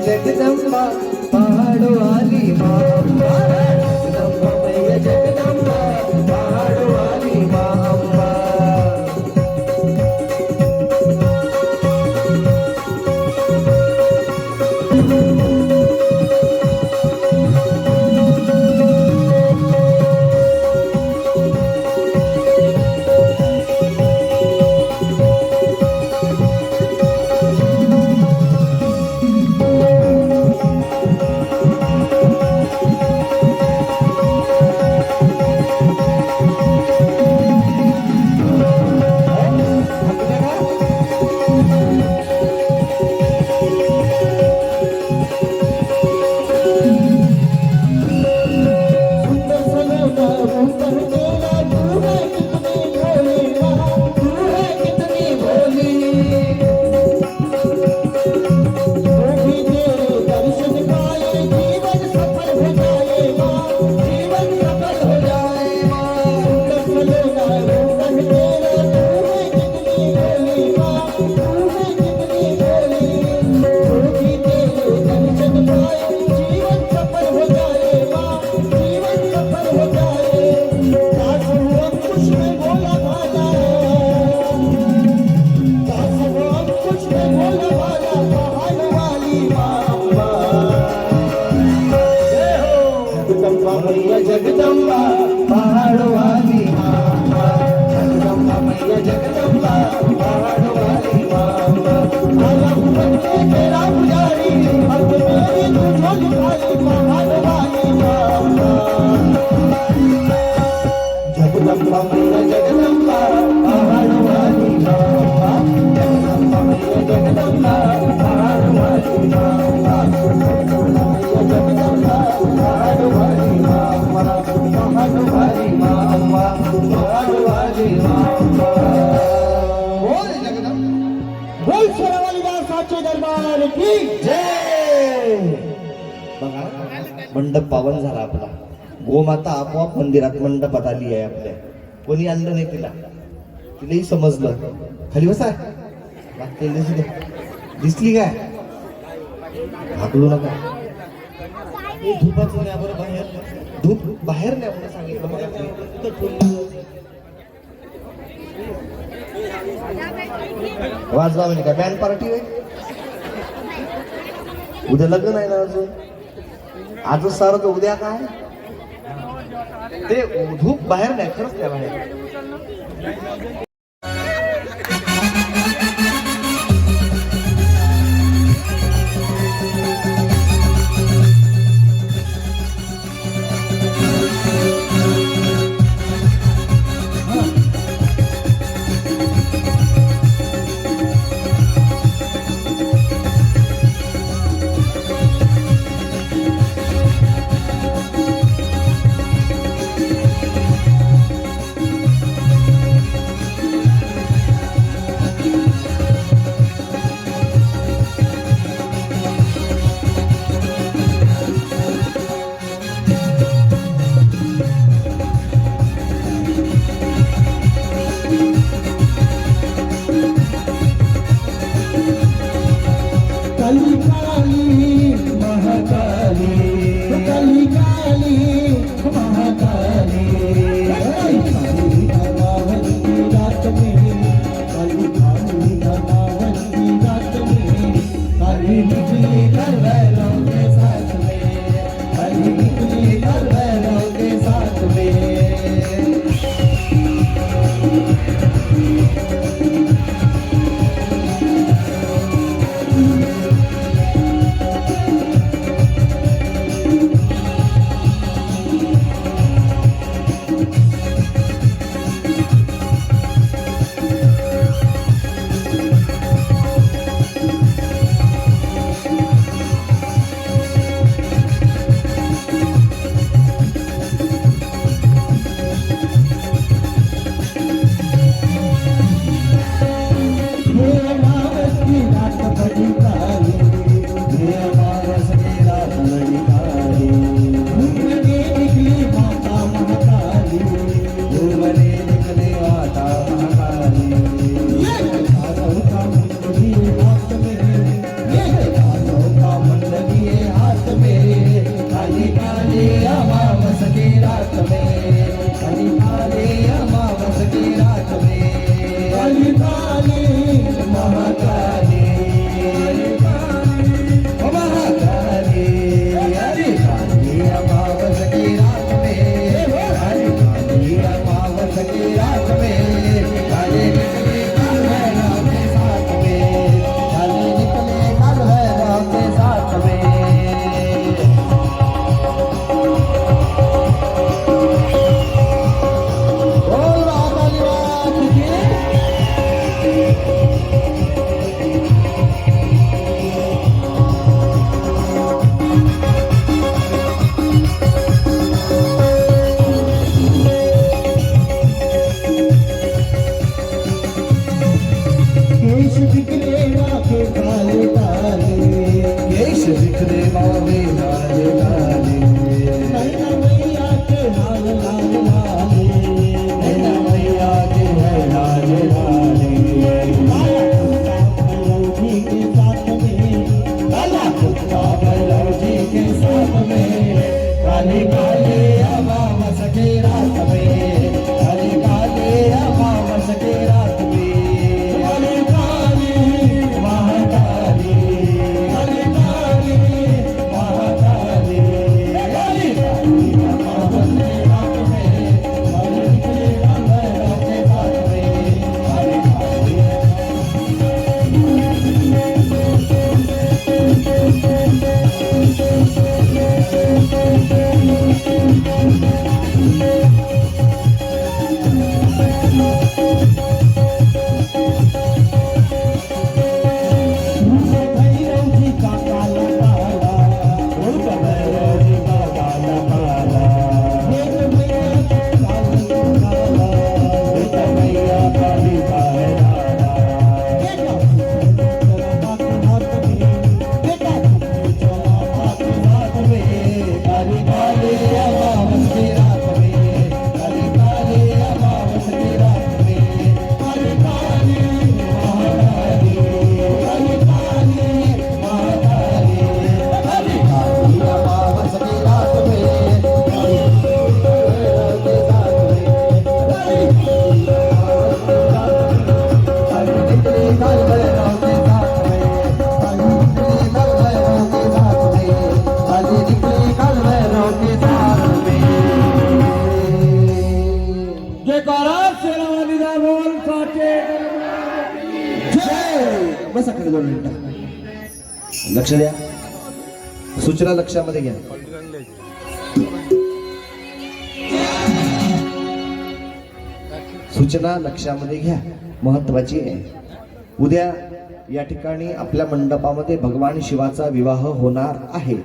जगदंबा पहाड़ो वाली माँ जगदंबा मैया जगदंबा पहाड़ो वाली माँ अम्बा जगदंबा पहाड़ो वाली माँ जगदंबा मैया जगदंबा पहाड़ो वाली माँ तेरा पुजारी अब मेरी तुझो लिखाई पहाड़ो वाली माँ जगदंबा मैया जगदंबा पहाड़ो वाली माँ जगदंबा मैया जगदंबा पहाड़ो वाली माँ जगदंबा पहाड़ो वाली माँ दरबार की जय. बघा मंडप पावन झाला आपला. गोमाता आपोआप मंदिरात मंडपात आली आहे आपल्या. कोणी आणलं नाही तिला, तिलाही समजलं. खाली बसा. दिसली काय? हाकलू नका. धुपाचं न्या बरं बाहेर. धूप बाहेर न्या म्हणून सांगितलं. वाजवा म्हणजे काय बँड पार्टी होय? उद्या लग्न आहे ना अजून. आजच सारं उद्या काय ते धूप बाहेर नाही. खरंच त्या बाहेर की रात में काले निकले काल भैरव के साथ में, काले निकले काल भैरव के साथ में। बोल महाकाली मात की। केश बिखरे माथे काले काले, केश बिखरे बाबे लाले लाले, नैना मैया के लाल लाल लाले, नैना मैया के है लाले लाले। काला कुत्ता भैरव जी के साथ में, काला कुत्ता भैरव जी के साथ में, काले काले अमावस के रात में, काले काले अमावस के रात में। काले काले महाकाली, काले काले महाकाली, काली काली अमावस के रात में, काले निकले काल भैरव के साथ में, काली काली। भैरव जी का काला काला, रूप भैरव जी का काला काला, एक मैया के लाल काला, रूप मैया का भी काला काला। बेटा हाथ में, बेटा चला हाथ रात में काली काली अमावस की रात में, काली काली अमावस की रात में, काले काले महाकाली, काली काली महाकाली, काली काली अमावस की रात में, काली भैरव के साथ में, काली निकली काल भैरव के साथ में, काली निकली काल भैरव के साथ में, काली निकली काल भैरव के साथ में। जयकारा सेनावाली दा बोल साचे जय. बसा खाली 2 मिनिटं. लक्ष द्या, सूचना लक्षामध्ये घ्या. सूचना लक्षामध्ये घ्या, महत्वाची आहे. उद्या या ठिकाणी आपल्या मंडपामध्ये भगवान शिवाचा विवाह होणार आहे.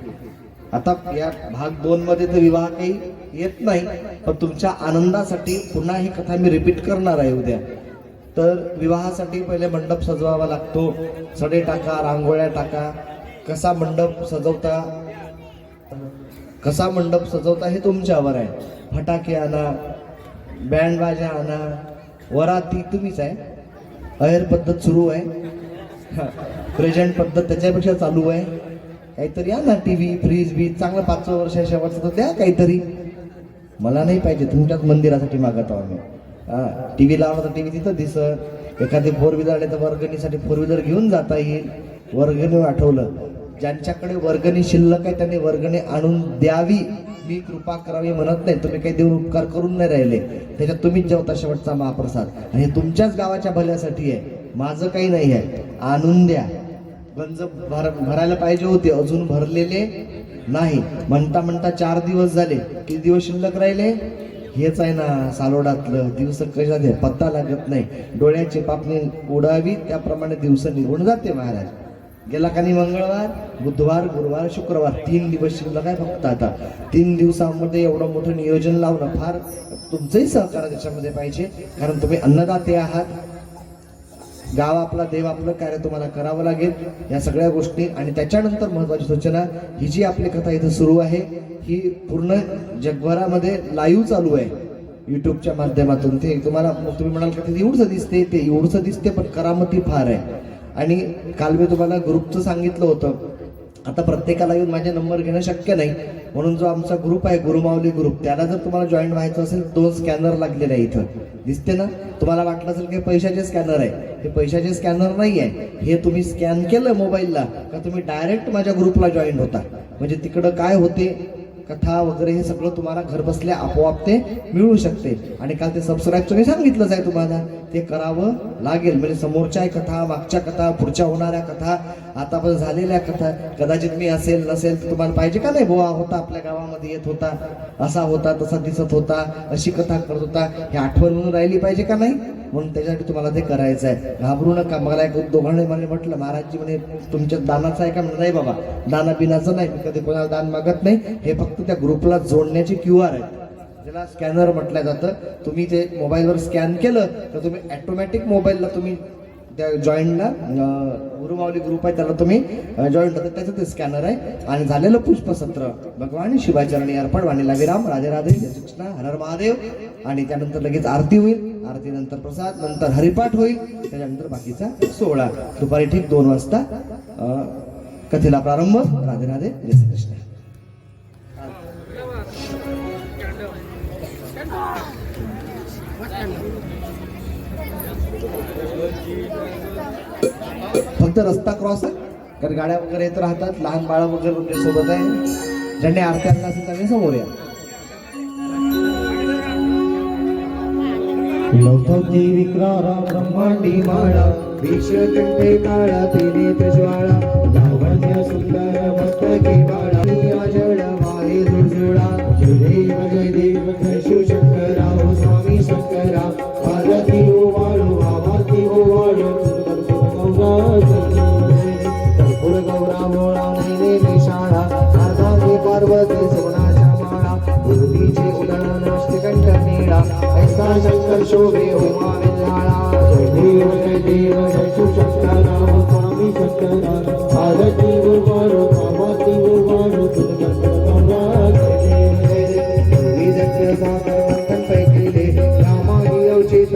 आता या भाग 2 मध्ये तर विवाह काही येत नाही, पण तुमच्या आनंदासाठी पुन्हा ही कथा मी रिपीट करणार आहे उद्या. तर विवाहासाठी पहिले मंडप सजवावा लागतो. सडे टाका, रांगोळ्या टाका. कसा मंडप सजवता हे तुमच्यावर आहे. फटाके आणा, बँड बाजा आणा, वराती तुम्हीच आहे. अहेर पद्धत सुरू आहे, प्रेझेंट पद्धत त्याच्यापेक्षा चालू आहे. काहीतरी आणा, टीव्ही फ्रीज बीज चांगलं 5 वर्ष शेवटचं तर द्या काहीतरी. मला नाही पाहिजे, तुमच्याच मंदिरासाठी मागत आहो आम्ही. टीव्ही लावला तर टीव्ही तिथं दिसत. एखादी 4 व्हीलर आले तर वर्गणीसाठी 4 व्हीलर घेऊन जाता येईल. वर्गणी आठवलं, ज्यांच्याकडे वर्गणी शिल्लक आहे त्यांनी वर्गणी आणून द्यावी. मी कृपा करावी म्हणत नाही, तुम्ही काही देऊन उपकार करून नाही राहिले. त्याच्यात तुम्हीच जेवता शेवटचा महाप्रसाद, आणि हे तुमच्याच गावाच्या भल्यासाठी आहे, माझं काही नाही आहे. आणून द्या. गंज भरायला पाहिजे होते, अजून भरलेले नाही. म्हणता म्हणता 4 दिवस झाले. किती दिवस शिल्लक राहिले? हेच आहे ना सालोडातलं. दिवस कशा दे पत्ता लागत नाही. डोळ्याची पापणी उडावी त्याप्रमाणे दिवस निघून जाते महाराज. गेला का नाही मंगळवार, बुधवार, गुरुवार, शुक्रवार, 3 दिवस शिल्लक आहे फक्त. आता 3 दिवसामध्ये एवढं मोठं नियोजन लावणं, फार तुमचंही सहकार्य त्याच्यामध्ये पाहिजे, कारण तुम्ही अन्नदाते आहात. गाव आपला, देव आपलं कार्य तुम्हाला करावं लागेल या सगळ्या गोष्टी. आणि त्याच्यानंतर महत्वाची सूचना, ही जी आपली कथा इथं सुरू आहे ही पूर्ण जगभरामध्ये लाईव्ह चालू आहे युट्यूबच्या माध्यमातून. ते तुम्हाला तुम्ही म्हणाल का ते एवढंसं दिसते, ते एवढंसं दिसते, पण करामती फार आहे. आणि काल मी तुम्हाला ग्रुपचं सांगितलं होतं. आता प्रत्येकाला येऊन माझे नंबर घेणं शक्य नाही, म्हणून जो आमचा ग्रुप आहे गुरुमाऊली ग्रुप, त्याला जर तुम्हाला जॉईन व्हायचं असेल 2 स्कॅनर लागलेले आहे इथं दिसते ना. तुम्हाला वाटलं असेल की पैशाचे स्कॅनर आहे, हे पैशाचे स्कॅनर नाही आहे. हे तुम्ही स्कॅन केलं मोबाईलला का तुम्ही डायरेक्ट माझ्या ग्रुपला जॉईन होता. म्हणजे तिकडं काय होते, कथा वगैरे हे सगळं तुम्हाला घर बसल्या आपोआप ते मिळू शकते. आणि काल ते सबस्क्राईबचं मी सांगितलंच आहे तुम्हाला, ते करावं लागेल. म्हणजे समोरच्या कथा, मागच्या कथा, पुढच्या होणाऱ्या कथा, आता पण झालेल्या कथा, कदाचित मी असेल नसेल तर तुम्हाला पाहिजे का नाही, बुवा होता आपल्या गावामध्ये येत होता, असा होता, तसा दिसत होता, अशी कथा करत होता, हे आठवण म्हणून राहिली पाहिजे का नाही. म्हणून त्याच्यासाठी तुम्हाला ते करायचं आहे. घाबरू नका. मला एक दोघांनी मला म्हटलं, महाराजजी म्हणे तुमच्या दानाचं आहे का? म्हणजे नाही बाबा, दाना बिनाचं नाही, मी कधी कोणाला दान मागत नाही. हे फक्त त्या ग्रुपला जोडण्याचे QR आहे, ज्याला स्कॅनर म्हटलं जातं. तुम्ही ते मोबाईलवर स्कॅन केलं तर तुम्ही ॲटोमॅटिक मोबाईलला तुम्ही त्या जॉईंटला गुरुमावली ग्रुप आहे त्याला तुम्ही जॉईंट होतं, त्याचं ते स्कॅनर आहे. आणि झालेलं पुष्पसत्र भगवान शिवाचरणी अर्पण, वाणीला विराम, राधे राधे, जय श्री कृष्ण, हर हर महादेव. आणि त्यानंतर लगेच आरती होईल, आरतीनंतर प्रसाद, नंतर हरिपाठ होईल, त्याच्यानंतर बाकीचा सोहळा. दुपारी ठीक 2 वाजता कथेला प्रारंभ. राधे राधे, जय श्री कृष्ण. फक्त रस्ता क्रॉस आहे, कारण गाड्या वगैरे येत राहतात, लहान बाळ वगैरे तुमच्या सोबत आहे. ज्यांनी आरती आणला असेल त्यांनी समोर या. लौथवती विक्रारा ब्रह्मांडी माळा, विषकंठे काळा तिने त्रिज्वाळा, लावण्य सुंदर मस्तकी बाळा, जड वाहे झुळझुळा, जय देव जय शिवशंकरा, ओ स्वामी शंकरा, पार्वती ओवाळू, आवाती ओवाळू, कर्पूर गौरा मोळा, नैने शाळा, अर्धांगी पार्वती सोनाच्या माळा, गुरुतीचे उदळण श्रीकंठ निळा, ऐसा शंकर शोभे उमा विल्लाळा, जय देव जय शिवशंकरा, ओ स्वामी शंकरा, पार्वती ओवाळू, आवाती ओवाळू, गौरा जय देव, विजय सागर मंथन पैकीले, रामाही अवचित